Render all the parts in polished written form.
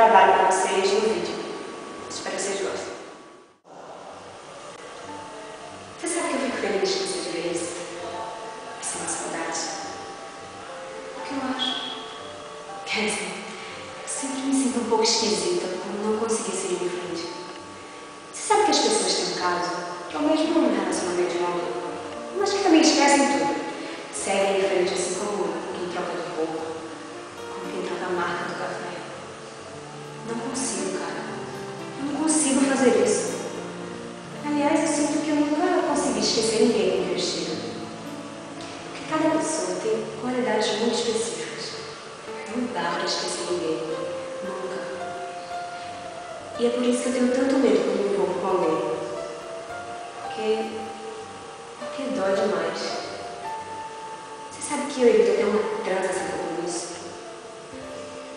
trabalho para vocês no vídeo. Espero que vocês gostem. Você sabe que eu fico feliz que vocês verem isso? Essa é uma saudade. O que eu acho? Quer dizer, eu sempre me sinto um pouco esquisita por não conseguir seguir em frente. Você sabe que as pessoas têm um caso, que é o mesmo num relacionamento de amor, mas que também esquecem tudo. Seguem em frente assim como quem troca de roupa, como quem troca a marca do café. Não consigo, cara. Eu não consigo fazer isso. Aliás, eu sinto que eu nunca consegui esquecer ninguém com quem eu estive. Porque cada pessoa tem qualidades muito específicas. Não dá pra esquecer ninguém. Nunca. E é por isso que eu tenho tanto medo quando me envolvo com alguém. Porque dói demais. Você sabe que eu evito até uma transa sem compromisso?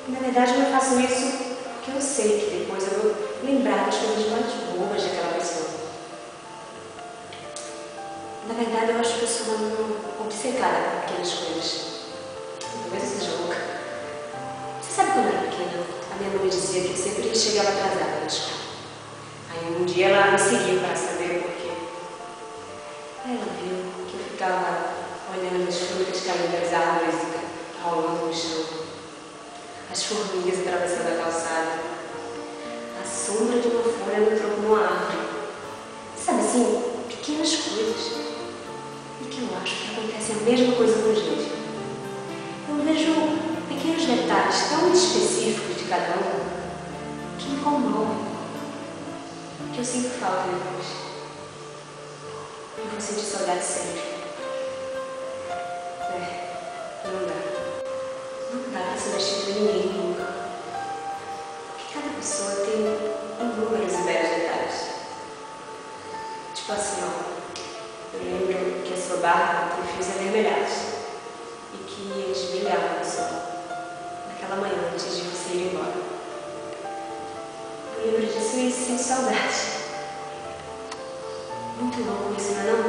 Na verdade, eu não faço isso porque eu sei que depois eu vou lembrar das coisas mais bobas daquela pessoa. Na verdade, eu acho que eu sou uma obcecada por pequenas coisas. Talvez eu seja louca. Você sabe quando eu era pequena, a minha mãe me dizia que eu sempre chegava atrasada na escola. Aí um dia ela me seguiu para saber por quê. Aí ela viu que eu ficava olhando as frutas caindo das árvores e rolando no chão. As formigas atravessando a calçada. A sombra de uma folha no tronco de uma árvore. Sabe assim, pequenas coisas. E que eu acho que acontece a mesma coisa com a gente. Eu vejo pequenos detalhes tão específicos de cada um que me comovem, que eu sinto falta depois. Eu vou sentir saudade sempre. Não dá. Não dá pra substituir ninguém nunca. Porque cada pessoa tem inúmeros e belos detalhes. Tipo assim, ó. Eu lembro que a sua barba tem fios avermelhados e que eles brilhavam no sol, naquela manhã antes de você ir embora. Eu lembro disso e sinto saudade. Muito louco isso, não é não?